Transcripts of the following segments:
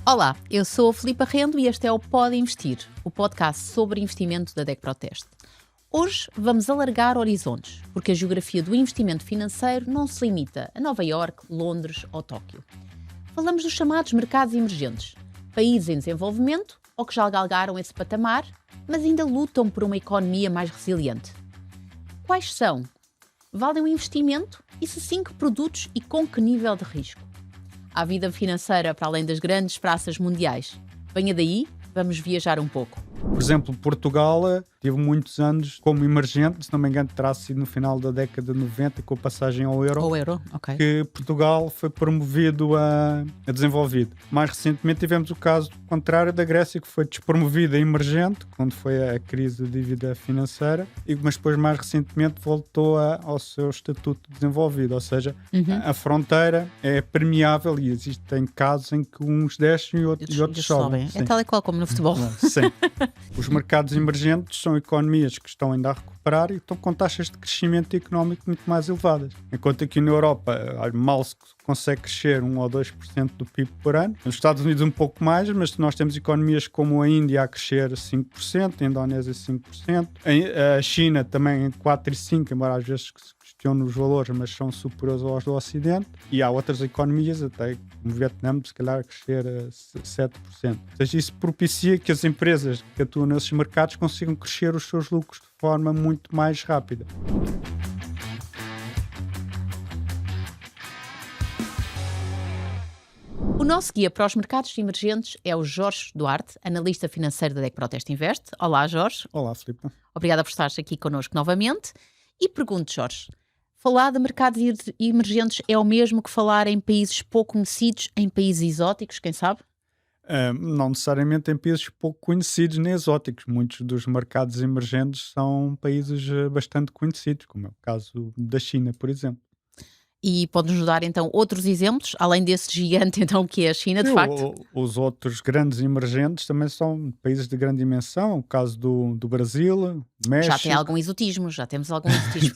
Olá, eu sou a Filipa Rendo e este é o Pode Investir, o podcast sobre investimento da DEC Proteste. Hoje vamos alargar horizontes, porque a geografia do investimento financeiro não se limita a Nova Iorque, Londres ou Tóquio. Falamos dos chamados mercados emergentes, países em desenvolvimento ou que já galgaram esse patamar, mas ainda lutam por uma economia mais resiliente. Quais são? Valem o investimento? E se sim, que produtos e com que nível de risco? Há vida financeira para além das grandes praças mundiais. Venha daí, vamos viajar um pouco. Por exemplo, Portugal teve muitos anos como emergente, se não me engano terá sido no final da década de 90 com a passagem ao euro, ok. que Portugal foi promovido a desenvolvido. Mais recentemente tivemos o caso contrário da Grécia, que foi despromovida a emergente, quando foi a crise de dívida financeira, mas depois mais recentemente voltou ao seu estatuto de desenvolvido, ou seja, a fronteira é permeável e existem casos em que uns descem e outros sobem. É tal e qual como no futebol. Sim. Os mercados emergentes são economias que estão ainda a recuperar e estão com taxas de crescimento económico muito mais elevadas. Enquanto aqui na Europa mal se consegue crescer 1 ou 2% do PIB por ano. Nos Estados Unidos um pouco mais, mas nós temos economias como a Índia a crescer 5%, a Indonésia 5%, a China também 4% e 5%, embora às vezes se questione os valores, mas são superiores aos do Ocidente. E há outras economias, até como o Vietnã, se calhar a crescer 7%. Ou seja, isso propicia que as empresas que atuam nesses mercados consigam crescer os seus lucros de forma muito mais rápida. O nosso guia para os mercados emergentes é o Jorge Duarte, analista financeiro da DEC Proteste Invest. Olá, Jorge. Olá, Filipe. Obrigada por estares aqui connosco novamente. E pergunto, Jorge, falar de mercados emergentes é o mesmo que falar em países pouco conhecidos, em países exóticos, quem sabe? Não necessariamente em países pouco conhecidos nem exóticos. Muitos dos mercados emergentes são países bastante conhecidos, como é o caso da China, por exemplo. E pode-nos dar então outros exemplos, além desse gigante então que é a China, de facto? Os outros grandes emergentes também são países de grande dimensão, o caso do Brasil, México. Já tem algum exotismo, já temos algum exotismo.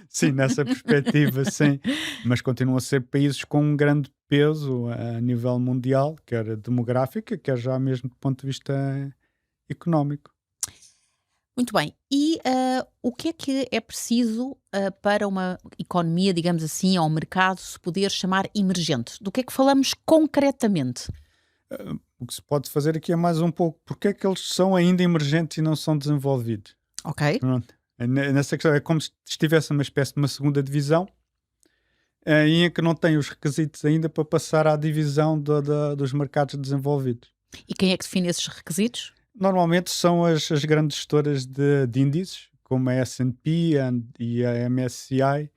Sim, nessa perspectiva, sim. Mas continuam a ser países com um grande peso a nível mundial, quer demográfico, quer já mesmo do ponto de vista económico. Muito bem. E o que é preciso para uma economia, digamos assim, ou um mercado se poder chamar emergente? Do que é que falamos concretamente? O que se pode fazer aqui é mais um pouco, porque é que eles são ainda emergentes e não são desenvolvidos? Ok. Pronto. Nessa questão é como se estivesse uma espécie de uma segunda divisão, e em que não tem os requisitos ainda para passar à divisão dos mercados desenvolvidos. E quem é que define esses requisitos? Normalmente são as grandes gestoras de índices, como a S&P e a MSCI,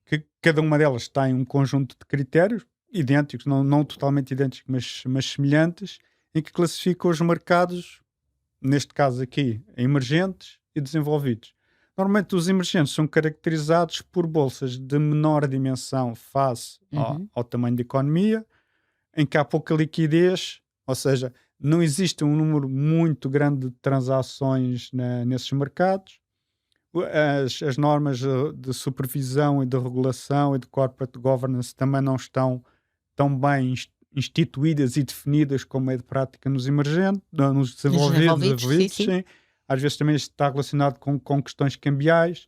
que cada uma delas tem um conjunto de critérios idênticos, não totalmente idênticos, mas semelhantes, em que classificam os mercados, neste caso aqui, emergentes e desenvolvidos. Normalmente os emergentes são caracterizados por bolsas de menor dimensão face ao tamanho da economia, em que há pouca liquidez, ou seja, não existe um número muito grande de transações nesses mercados. As normas de supervisão e de regulação e de corporate governance também não estão tão bem instituídas e definidas como é de prática nos emergentes, nos desenvolvidos, sim. Às vezes também está relacionado com questões cambiais.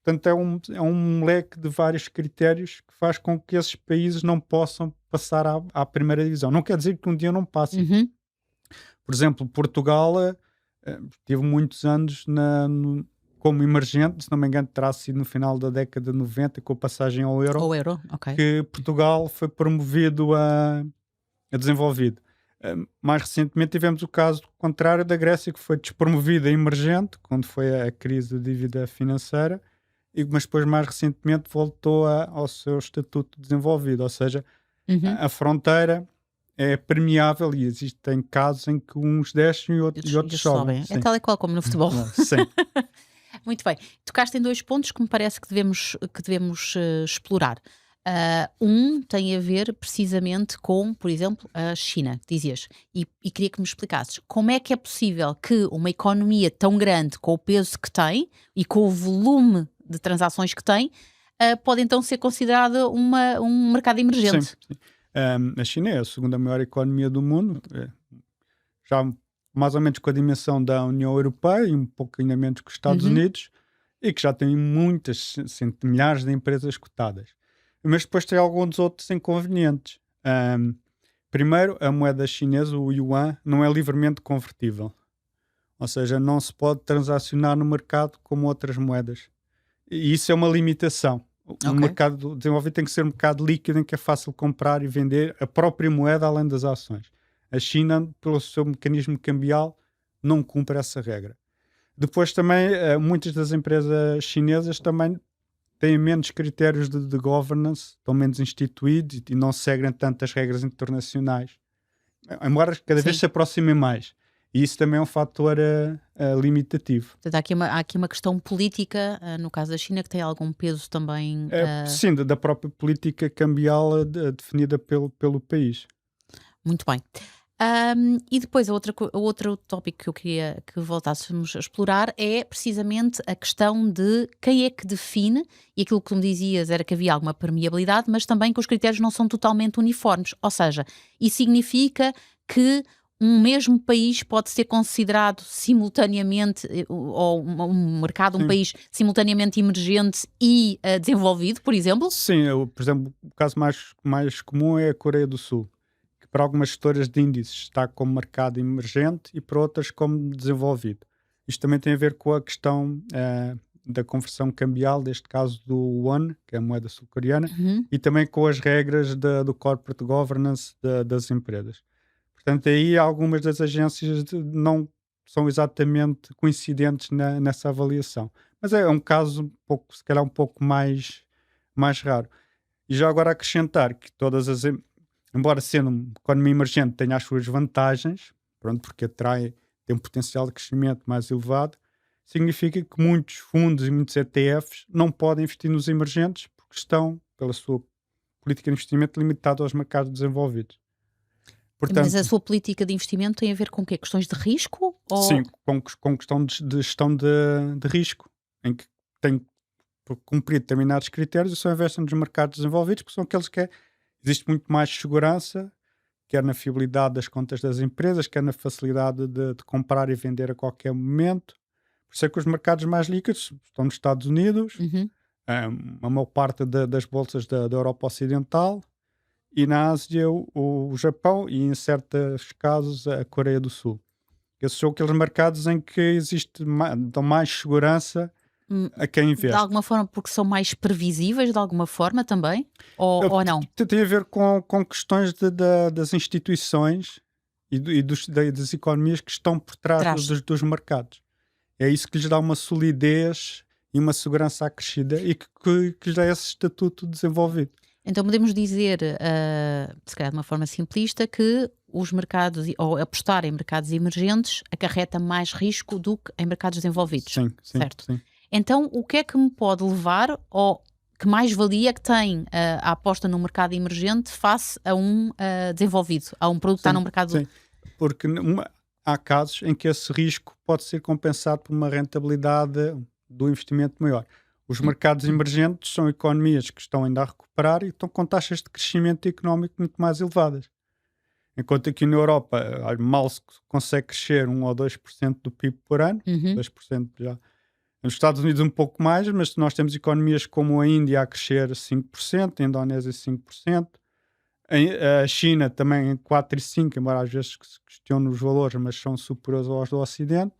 Portanto, é um leque de vários critérios que faz com que esses países não possam passar à primeira divisão. Não quer dizer que um dia não passem. Por exemplo, Portugal teve muitos anos como emergente, se não me engano terá sido no final da década de 90 com a passagem ao euro, ok. que Portugal foi promovido a desenvolvido. Mais recentemente tivemos o caso contrário da Grécia, que foi despromovida a emergente, quando foi a crise de dívida financeira, mas depois mais recentemente voltou ao seu estatuto de desenvolvido, ou seja, a fronteira é permeável e existem casos em que uns descem e outros sobem. É tal e qual como no futebol. Sim. Muito bem. Tocaste em dois pontos que me parece que devemos explorar. Um tem a ver precisamente com, por exemplo, a China, dizias, e queria que me explicasses como é que é possível que uma economia tão grande, com o peso que tem e com o volume de transações que tem, pode então ser considerada um mercado emergente. Sim. A China é a segunda maior economia do mundo, já mais ou menos com a dimensão da União Europeia e um pouco ainda menos que os Estados Uhum. Unidos, e que já tem muitas, milhares de empresas cotadas. Mas depois tem alguns outros inconvenientes. Primeiro, a moeda chinesa, o yuan, não é livremente convertível. Ou seja, não se pode transacionar no mercado como outras moedas. E isso é uma limitação. O Ok. mercado desenvolvido tem que ser um mercado líquido em que é fácil comprar e vender a própria moeda além das ações. A China, pelo seu mecanismo cambial, não cumpre essa regra. Depois também, muitas das empresas chinesas também têm menos critérios de governance, estão menos instituídos e não seguem tantas regras internacionais. Embora cada vez Sim. se aproximem mais. E isso também é um fator limitativo. Portanto, há aqui uma questão política, no caso da China, que tem algum peso também. Sim, da própria política cambial definida pelo país. Muito bem. E depois, o outro tópico que eu queria que voltássemos a explorar é precisamente a questão de quem é que define, e aquilo que tu me dizias era que havia alguma permeabilidade, mas também que os critérios não são totalmente uniformes. Ou seja, isso significa que um mesmo país pode ser considerado simultaneamente, ou um mercado, um Sim. país simultaneamente emergente e desenvolvido, por exemplo? Sim, por exemplo, o caso mais comum é a Coreia do Sul, que para algumas gestoras de índices está como mercado emergente e para outras como desenvolvido. Isto também tem a ver com a questão da conversão cambial, neste caso do won, que é a moeda sul-coreana, Uhum. e também com as regras do corporate governance das empresas. Portanto, aí algumas das agências não são exatamente coincidentes nessa avaliação. Mas é um caso se calhar um pouco mais raro. E já agora acrescentar que embora sendo uma economia emergente, tenha as suas vantagens, pronto, porque tem um potencial de crescimento mais elevado, significa que muitos fundos e muitos ETFs não podem investir nos emergentes porque estão, pela sua política de investimento, limitados aos mercados desenvolvidos. Mas a Portanto, sua política de investimento tem a ver com o quê? Questões de risco? sim, Ou... com questão de gestão de risco, em que tem por cumprir determinados critérios e só investem nos mercados desenvolvidos, porque são aqueles que existe muito mais segurança, quer na fiabilidade das contas das empresas, quer na facilidade de comprar e vender a qualquer momento. Por isso é que os mercados mais líquidos estão nos Estados Unidos, Uhum. a maior parte das bolsas da Europa Ocidental, e na Ásia o Japão e em certos casos a Coreia do Sul. Esses são aqueles mercados em que dão mais segurança Hum, a quem De investe. alguma forma, porque são mais previsíveis, de alguma forma também? Ou não? Tem a ver com questões das instituições e das economias que estão por trás Traz. dos mercados. É isso que lhes dá uma solidez e uma segurança acrescida e que lhes dá esse estatuto desenvolvido. Então podemos dizer, se calhar de uma forma simplista, que os mercados, ou apostar em mercados emergentes, acarreta mais risco do que em mercados desenvolvidos. Sim, sim, Certo? sim. Então, o que é que me pode levar, ou que mais-valia que tem a aposta no mercado emergente face a um desenvolvido, a um produto que está no Sim, mercado? sim. Porque há casos em que esse risco pode ser compensado por uma rentabilidade do investimento maior. Os mercados emergentes são economias que estão ainda a recuperar e estão com taxas de crescimento económico muito mais elevadas. Enquanto aqui na Europa mal se consegue crescer 1 ou 2% do PIB por ano, Uhum. 2% já. Nos Estados Unidos um pouco mais, mas nós temos economias como a Índia a crescer 5%, a Indonésia 5%, a China também 4 e 5, embora às vezes que se questione os valores, mas são superiores aos do Ocidente,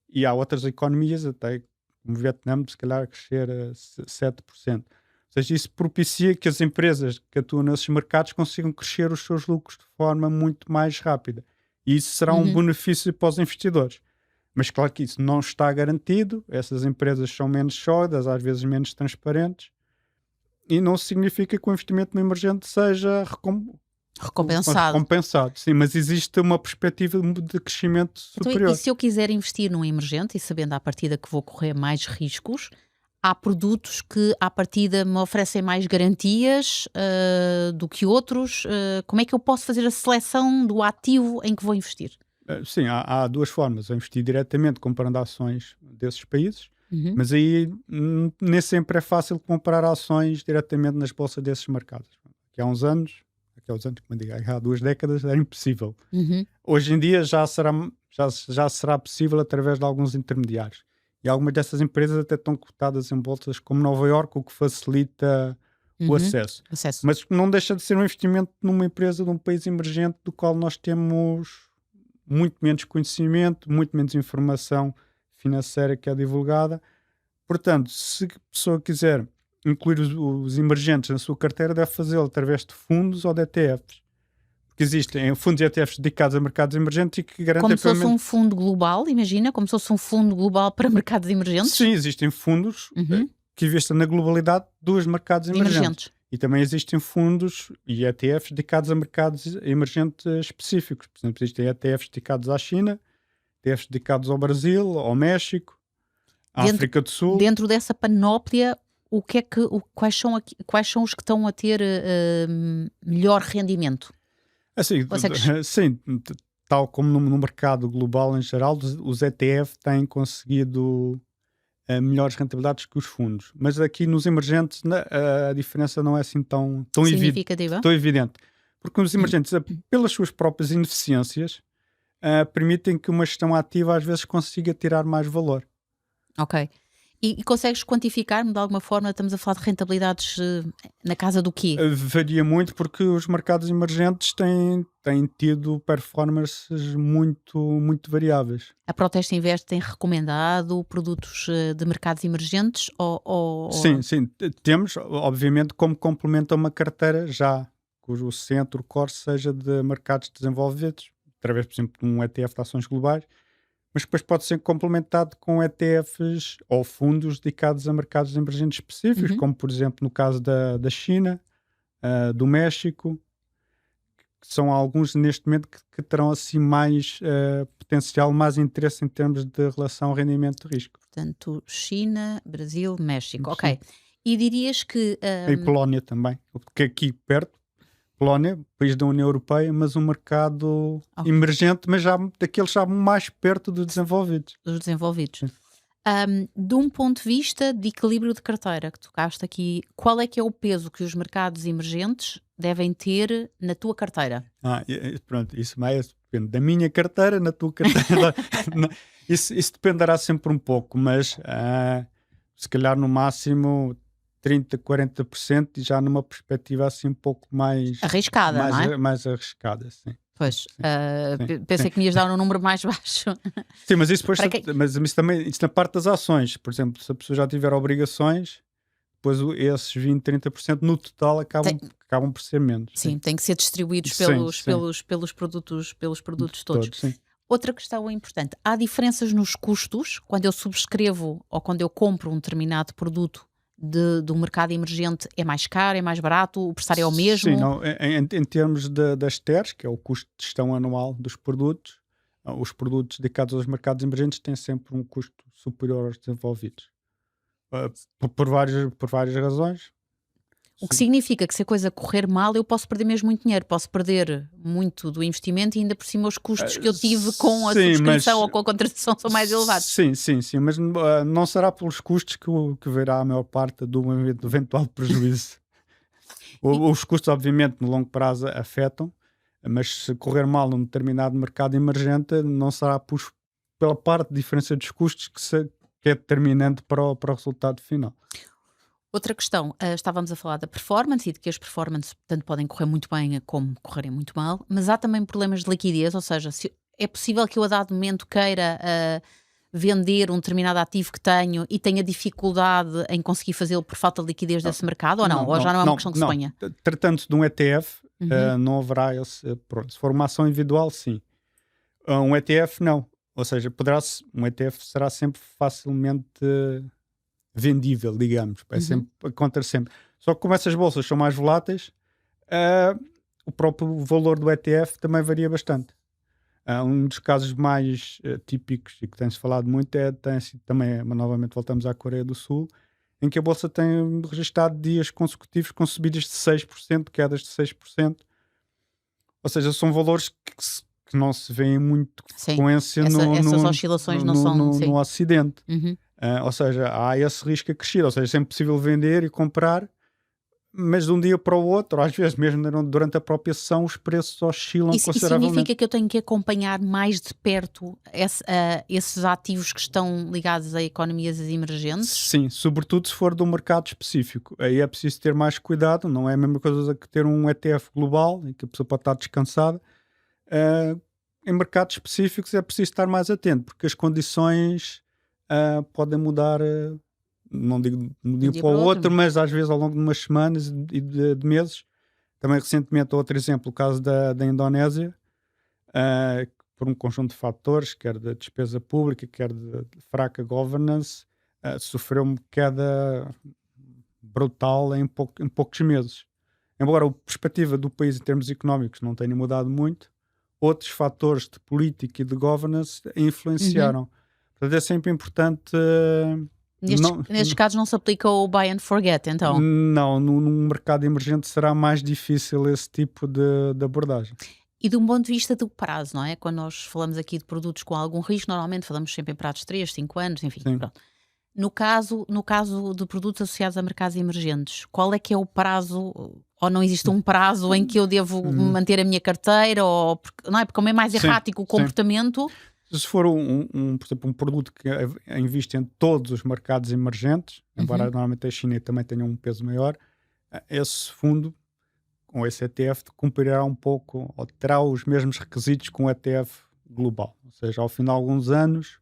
e há outras economias, até como o Vietnã, se calhar a crescer 7%. Ou seja, isso propicia que as empresas que atuam nesses mercados consigam crescer os seus lucros de forma muito mais rápida. E isso será um Uhum. benefício para os investidores. Mas claro que isso não está garantido, essas empresas são menos sólidas, às vezes menos transparentes, e não significa que o investimento no emergente seja Recompensado. recompensado. Sim, mas existe uma perspectiva de crescimento Então, superior. e se eu quiser investir num emergente e sabendo à partida que vou correr mais riscos, há produtos que à partida me oferecem mais garantias do que outros? Como é que eu posso fazer a seleção do ativo em que vou investir? Sim, há duas formas. Eu investir diretamente comprando ações desses países, Uhum. mas aí nem sempre é fácil comprar ações diretamente nas bolsas desses mercados. Aqui há uns anos, até os anos, como eu digo, há 2 décadas era impossível. Uhum. Hoje em dia já será possível através de alguns intermediários. E algumas dessas empresas até estão cotadas em bolsas como Nova Iorque, o que facilita o acesso. Acesso. Mas não deixa de ser um investimento numa empresa de um país emergente do qual nós temos muito menos conhecimento, muito menos informação financeira que é divulgada. Portanto, se a pessoa quiser incluir os emergentes na sua carteira, deve fazê-lo através de fundos ou de ETFs. Porque existem fundos e ETFs dedicados a mercados emergentes e que garantem... Como se fosse um fundo global, imagina? Como se fosse um fundo global para mercados emergentes? Sim, existem fundos que investem na globalidade dos mercados emergentes. E também existem fundos e ETFs dedicados a mercados emergentes específicos. Por exemplo, existem ETFs dedicados à China, ETFs dedicados ao Brasil, ao México, à África do Sul. Dentro dessa panóplia, quais são os que estão a ter melhor rendimento? Assim, sim, tal como no mercado global em geral, os ETF têm conseguido melhores rentabilidades que os fundos. Mas aqui nos emergentes a diferença não é assim tão significativa? Tão evidente. Porque os emergentes, pelas suas próprias ineficiências, permitem que uma gestão ativa às vezes consiga tirar mais valor. Ok. E consegues quantificar-me de alguma forma? Estamos a falar de rentabilidades na casa do quê? Varia muito porque os mercados emergentes têm tido performances muito variáveis. A Proteste Invest tem recomendado produtos de mercados emergentes? Sim. Temos, obviamente, como complemento a uma carteira já, cujo centro, core, seja de mercados desenvolvidos, através, por exemplo, de um ETF de ações globais, mas depois pode ser complementado com ETFs ou fundos dedicados a mercados emergentes específicos, como por exemplo no caso da China, do México, que são alguns neste momento que terão assim mais potencial, mais interesse em termos de relação rendimento-risco. Portanto, China, Brasil, México, ok. E dirias que... E Polónia também, porque aqui perto, Polónia, país da União Europeia, mas um mercado emergente, mas já daqueles já mais perto dos desenvolvidos. Dos desenvolvidos. De um ponto de vista de equilíbrio de carteira, que tocaste aqui, qual é que é o peso que os mercados emergentes devem ter na tua carteira? Pronto, isso mais depende da minha carteira, na tua carteira. isso dependerá sempre um pouco, mas se calhar no máximo 30%, 40% e já numa perspectiva assim um pouco mais arriscada, não é? Mais arriscada, sim. Pois, pensei que me ias dar um número mais baixo. Sim, mas isso depois mas isso também, isso na parte das ações, por exemplo, se a pessoa já tiver obrigações, depois esses 20%, 30% no total acabam por ser menos. Sim, tem que ser distribuídos pelos produtos todos. Sim. Outra questão importante, há diferenças nos custos quando eu subscrevo ou quando eu compro um determinado produto de um mercado emergente? É mais caro, é mais barato, o pressário é o mesmo? Sim, não, em termos das TERs, que é o custo de gestão anual dos produtos, os produtos dedicados aos mercados emergentes têm sempre um custo superior aos desenvolvidos. Por várias razões. O que significa que se a coisa correr mal, eu posso perder mesmo muito dinheiro, posso perder muito do investimento e ainda por cima os custos que eu tive com a subscrição ou com a contratação são mais elevados. Sim, mas não será pelos custos que verá a maior parte do eventual prejuízo. Os custos, obviamente, no longo prazo afetam, mas se correr mal num determinado mercado emergente, não será pela parte de diferença dos custos que é determinante para o resultado final. Outra questão, estávamos a falar da performance e de que as performances tanto podem correr muito bem como correrem muito mal, mas há também problemas de liquidez, ou seja, é possível que eu a dado momento queira vender um determinado ativo que tenho e tenha dificuldade em conseguir fazê-lo por falta de liquidez desse mercado, ou não? Ou já não é uma questão que se ponha? Tratando-se de um ETF, não haverá esse... Pronto, se for uma ação individual, sim. Um ETF, não. Ou seja, um ETF será sempre facilmente... vendível, digamos, acontece sempre. Só que como essas bolsas são mais voláteis, o próprio valor do ETF também varia bastante. Um dos casos mais típicos e que tem-se falado muito também, mas novamente voltamos à Coreia do Sul, em que a bolsa tem registrado dias consecutivos com subidas de 6%, quedas de 6%. Ou seja, são valores que não se vêem muito frequência essas oscilações não são no Ocidente. Ou seja, há esse risco acrescido, ou seja, é sempre possível vender e comprar, mas de um dia para o outro, às vezes mesmo durante a própria sessão, os preços oscilam Isso consideravelmente. significa que eu tenho que acompanhar mais de perto esses ativos que estão ligados a economias emergentes? Sim, sobretudo se for de um mercado específico. Aí é preciso ter mais cuidado, não é a mesma coisa que ter um ETF global, em que a pessoa pode estar descansada. Em mercados específicos é preciso estar mais atento, porque as condições podem mudar, não digo de um dia para o outro, mas às vezes ao longo de umas semanas e de meses. Também recentemente, outro exemplo, o caso da Indonésia, por um conjunto de fatores, quer da despesa pública, quer de fraca governance, sofreu uma queda brutal em poucos meses. Embora a perspectiva do país em termos económicos não tenha mudado muito, outros fatores de política e de governance influenciaram. Portanto, é sempre importante... Nestes casos não se aplica o buy and forget, então? Não, num mercado emergente será mais difícil esse tipo de abordagem. E de um ponto de vista do prazo, não é? Quando nós falamos aqui de produtos com algum risco, normalmente falamos sempre em prazos de 3, 5 anos, enfim. Pronto. No caso de produtos associados a mercados emergentes, qual é que é o prazo, ou não existe um prazo em que eu devo manter a minha carteira, não é? Porque como é mais errático o comportamento... Se for por exemplo, um produto que investe em todos os mercados emergentes, embora normalmente a China também tenha um peso maior, esse fundo, com esse ETF, cumprirá um pouco, ou terá os mesmos requisitos que um ETF global. Ou seja, ao final de alguns anos,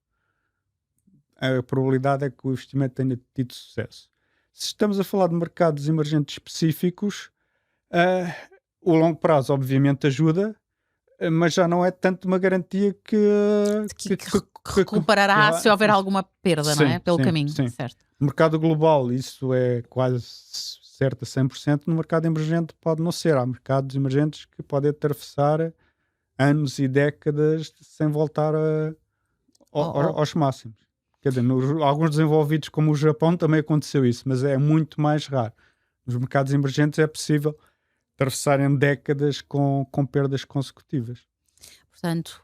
a probabilidade é que o investimento tenha tido sucesso. Se estamos a falar de mercados emergentes específicos, o longo prazo obviamente ajuda, mas já não é tanto uma garantia que recuperará se houver alguma perda, não é? Pelo caminho, certo. No mercado global isso é quase certo a 100%, no mercado emergente pode não ser. Há mercados emergentes que podem atravessar anos e décadas sem voltar aos máximos. Quer dizer, alguns desenvolvidos como o Japão também aconteceu isso, mas é muito mais raro. Nos mercados emergentes é possível atravessarem décadas com perdas consecutivas. Portanto,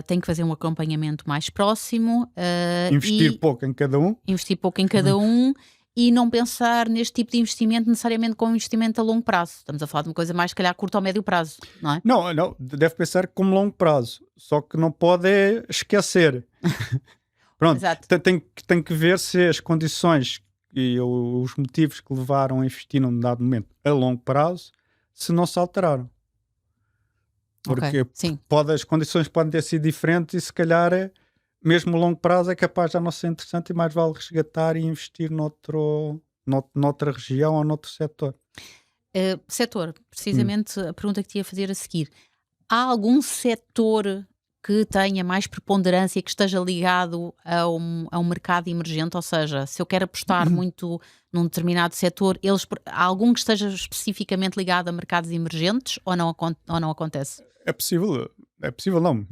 tem que fazer um acompanhamento mais próximo. Investir pouco em cada um. Investir pouco em cada um e não pensar neste tipo de investimento necessariamente como investimento a longo prazo. Estamos a falar de uma coisa mais, se calhar, curto ou médio prazo, não é? Não, deve pensar como longo prazo. Só que não pode esquecer. Pronto, tem que ver se as condições e os motivos que levaram a investir num dado momento a longo prazo se não se alteraram. Porque as condições podem ter sido diferentes e se calhar mesmo a longo prazo é capaz de já não ser interessante e mais vale resgatar e investir noutra região ou noutro setor. Setor, precisamente a pergunta que te ia fazer a seguir. Há algum setor que tenha mais preponderância, que esteja ligado a um mercado emergente? Ou seja, se eu quero apostar muito num determinado setor, há algum que esteja especificamente ligado a mercados emergentes ou não acontece? É possível não.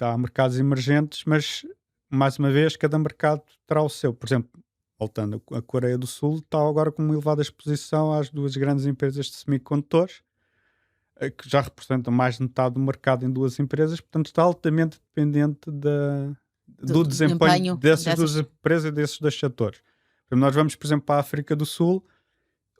Há mercados emergentes, mas mais uma vez cada mercado terá o seu. Por exemplo, voltando, a Coreia do Sul está agora com uma elevada exposição às duas grandes empresas de semicondutores, que já representam mais de metade do mercado em duas empresas, portanto está altamente dependente do desempenho dessas duas empresas e desses dois setores. Nós vamos, por exemplo, para a África do Sul,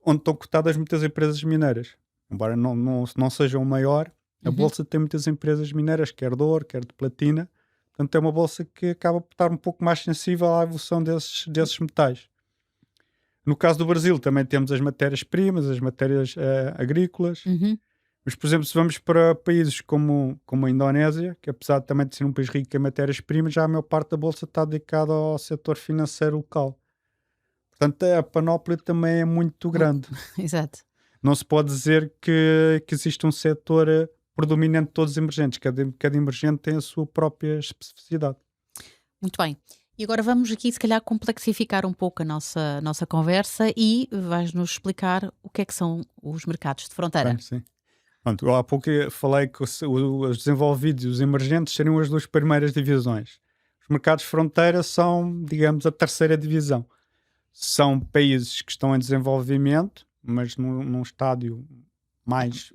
onde estão cotadas muitas empresas mineiras. Embora não sejam o maior, a bolsa tem muitas empresas mineiras, quer de ouro, quer de platina. Portanto, é uma bolsa que acaba por estar um pouco mais sensível à evolução desses metais. No caso do Brasil, também temos as matérias-primas, as matérias agrícolas. Mas, por exemplo, se vamos para países como a Indonésia, que apesar de também de ser um país rico em matérias-primas, já a maior parte da bolsa está dedicada ao setor financeiro local. Portanto, a panóplia também é muito grande. Exato. Não se pode dizer que existe um setor predominante de todos os emergentes. Cada emergente tem a sua própria especificidade. Muito bem. E agora vamos aqui, se calhar, complexificar um pouco a nossa conversa e vais-nos explicar o que é que são os mercados de fronteira. Bem, sim. Pronto, há pouco eu falei que os desenvolvidos e os emergentes seriam as duas primeiras divisões. Os mercados de fronteira são, digamos, a terceira divisão. São países que estão em desenvolvimento, mas num estádio mais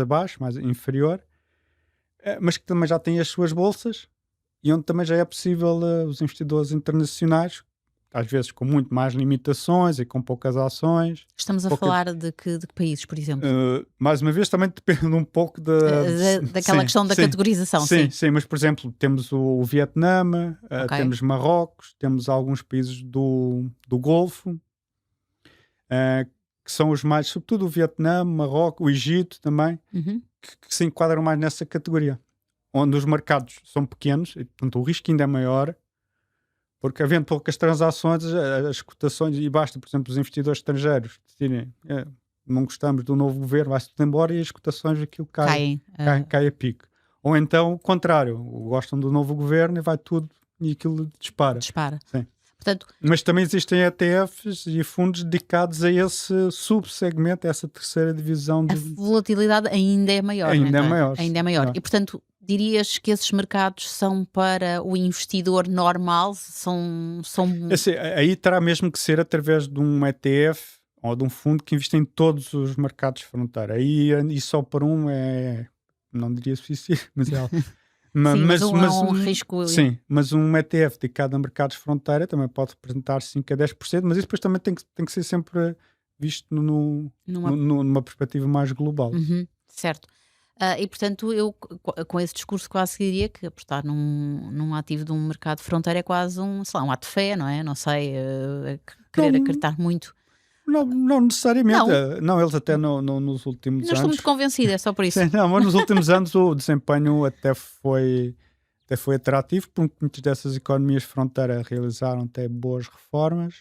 abaixo, mais inferior, mas que também já têm as suas bolsas e onde também já é possível os investidores internacionais, às vezes com muito mais limitações e com poucas ações. Estamos a falar de que países, por exemplo? Mais uma vez, também depende um pouco daquela questão da categorização. Sim, mas por exemplo, temos o Vietnã, temos Marrocos, temos alguns países do Golfo, que são os mais, sobretudo o Vietnã, Marrocos, o Egito também, que se enquadram mais nessa categoria, onde os mercados são pequenos e, portanto, o risco ainda é maior, porque havendo poucas transações, as cotações, e basta, por exemplo, os investidores estrangeiros decidirem, não gostamos do novo governo, vai-se tudo embora, e as cotações daquilo cai a pique. Ou então, o contrário, gostam do novo governo e vai tudo, e aquilo dispara. Sim. Portanto, mas também existem ETFs e fundos dedicados a esse subsegmento, a essa terceira divisão. A volatilidade ainda é maior. Ainda é maior. E, portanto, dirias que esses mercados são para o investidor normal? São... Assim, aí terá mesmo que ser através de um ETF ou de um fundo que investe em todos os mercados de fronteira. Aí e só para um não diria suficiente, mas é algo. Mas um risco. Sim, mas um ETF dedicado a mercados de fronteira também pode representar 5 a 10%, mas isso depois também tem que ser sempre visto numa perspectiva mais global. Certo. E portanto, eu com esse discurso quase diria que apostar num ativo de um mercado de fronteira é quase um ato de fé, não é? Não sei, querer acreditar muito. Não necessariamente. Não, eles até nos últimos anos... Não estou muito convencida, é só por isso. Sim, mas nos últimos anos o desempenho até foi atrativo, porque muitas dessas economias de fronteira realizaram até boas reformas,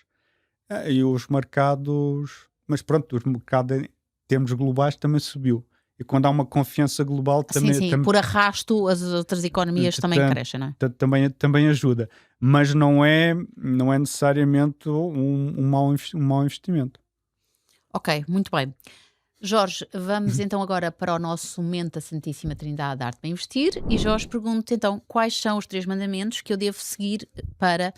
e os mercados... Mas pronto, os mercados em termos globais também subiu. E quando há uma confiança global também... Sim, por arrasto as outras economias também crescem, não é? Também ajuda. Mas não é necessariamente um mau investimento. Ok, muito bem. Jorge, vamos então agora para o nosso momento da Santíssima Trindade da Arte para Investir. E Jorge pergunta então quais são os 3 mandamentos que eu devo seguir para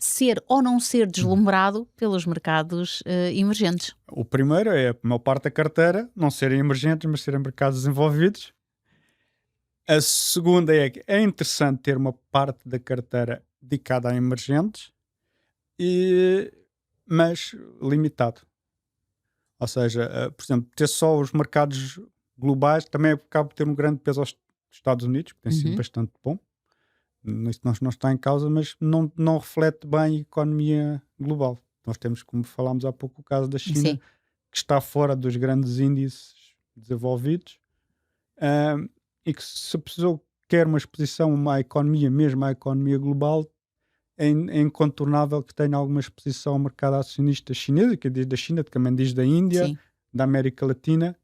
ser ou não ser deslumbrado pelos mercados emergentes. O primeiro é a maior parte da carteira não serem emergentes, mas serem mercados desenvolvidos. A segunda é que é interessante ter uma parte da carteira dedicada a emergentes, mas limitado. Ou seja, por exemplo, ter só os mercados globais também acaba por ter um grande peso aos Estados Unidos, que tem sido bastante bom. Isto não está em causa, mas não reflete bem a economia global. Nós temos, como falámos há pouco, o caso da China, que está fora dos grandes índices desenvolvidos, e que se a pessoa quer uma exposição à economia, mesmo à economia global, é incontornável que tenha alguma exposição ao mercado acionista chinês, que diz da China, também diz da Índia, da América Latina,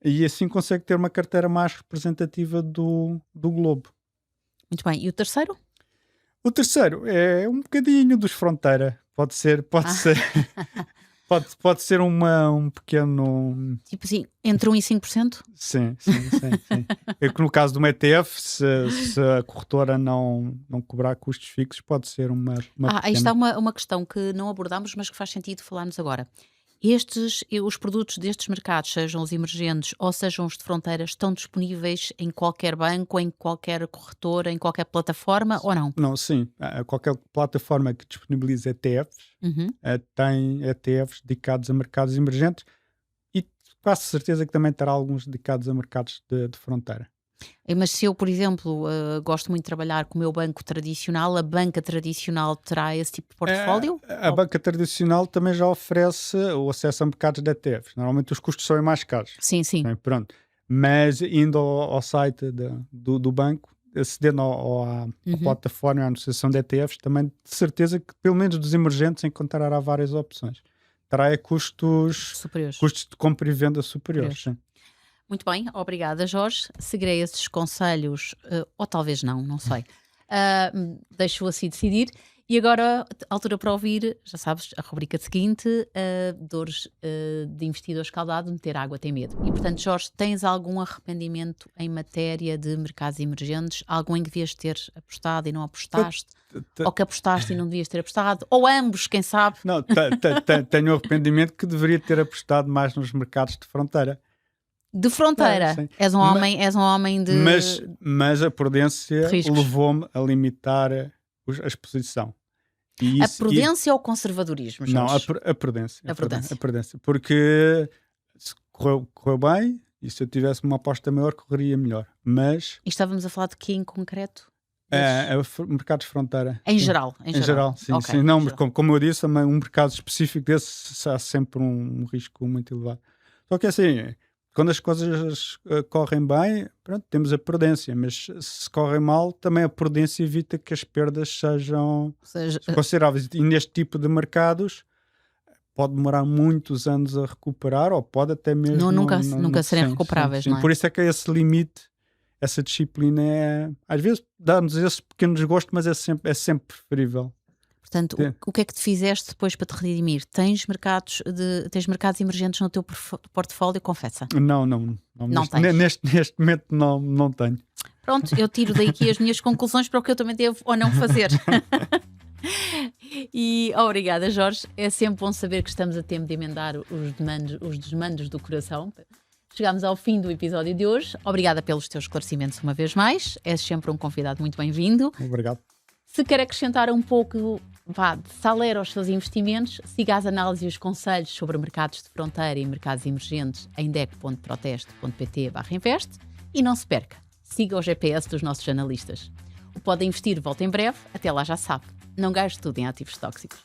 e assim consegue ter uma carteira mais representativa do globo. Muito bem. E o terceiro? O terceiro é um bocadinho dos fronteira. Pode ser pode ser um pequeno... Tipo assim, entre 1% e 5%? Sim. É que no caso de uma ETF, se a corretora não cobrar custos fixos, pode ser uma pequena... Aí está uma questão que não abordámos, mas que faz sentido falarmos agora. Os produtos destes mercados, sejam os emergentes ou sejam os de fronteira, estão disponíveis em qualquer banco, em qualquer corretora, em qualquer plataforma ou não? Não, sim. Qualquer plataforma que disponibilize ETFs tem ETFs dedicados a mercados emergentes, e quase certeza que também terá alguns dedicados a mercados de fronteira. Mas se eu, por exemplo, gosto muito de trabalhar com o meu banco tradicional, a banca tradicional terá esse tipo de portfólio? A banca tradicional também já oferece o acesso a mercados de ETFs. Normalmente os custos são mais caros. Sim. Pronto. Mas indo ao site do banco, acedendo à plataforma, à negociação de ETFs, também de certeza que pelo menos dos emergentes encontrará várias opções. Terá custos superiores. Custos de compra e venda superiores. Sim. Muito bem, obrigada, Jorge. Seguirei esses conselhos, ou talvez não sei. Deixo assim decidir. E agora, altura para ouvir, já sabes, a rubrica seguinte, dores de investidor escaldado, meter água tem medo. E portanto, Jorge, tens algum arrependimento em matéria de mercados emergentes? Algum em que devias ter apostado e não apostaste? Ou que apostaste e não devias ter apostado? Ou ambos, quem sabe? Não, tenho arrependimento que deveria ter apostado mais nos mercados de fronteira. De fronteira? Sim. És um homem de... Mas a prudência levou-me a limitar a exposição. A prudência ou o conservadorismo, Jorge? Não, a prudência. A prudência. Porque se correu bem, e se eu tivesse uma aposta maior, correria melhor. Mas... E estávamos a falar de quê em concreto? Mercados de fronteira. Em geral? Em geral, sim. Okay, sim. Não, como eu disse, um mercado específico desse há sempre um risco muito elevado. Só que assim, quando as coisas correm bem, pronto, temos a prudência, mas se correm mal, também a prudência evita que as perdas sejam consideráveis. E neste tipo de mercados pode demorar muitos anos a recuperar, ou pode até mesmo... Nunca serem recuperáveis, não é? Por isso é que esse limite, essa disciplina às vezes dá-nos esse pequeno desgosto, mas é sempre preferível. Portanto, o que é que te fizeste depois para te redimir? Tens mercados emergentes no teu portfólio, confessa? Não neste momento não tenho. Pronto, eu tiro daí aqui as minhas conclusões para o que eu também devo ou não fazer. E obrigada, Jorge. É sempre bom saber que estamos a tempo de emendar os desmandos do coração. Chegámos ao fim do episódio de hoje. Obrigada pelos teus esclarecimentos uma vez mais. És sempre um convidado muito bem-vindo. Obrigado. Se quer acrescentar um pouco de saler aos seus investimentos, siga as análises e os conselhos sobre mercados de fronteira e mercados emergentes em dec.proteste.pt/invest e não se perca, siga o GPS dos nossos analistas. O Pode Investir volta em breve, até lá já sabe, não gaste tudo em ativos tóxicos.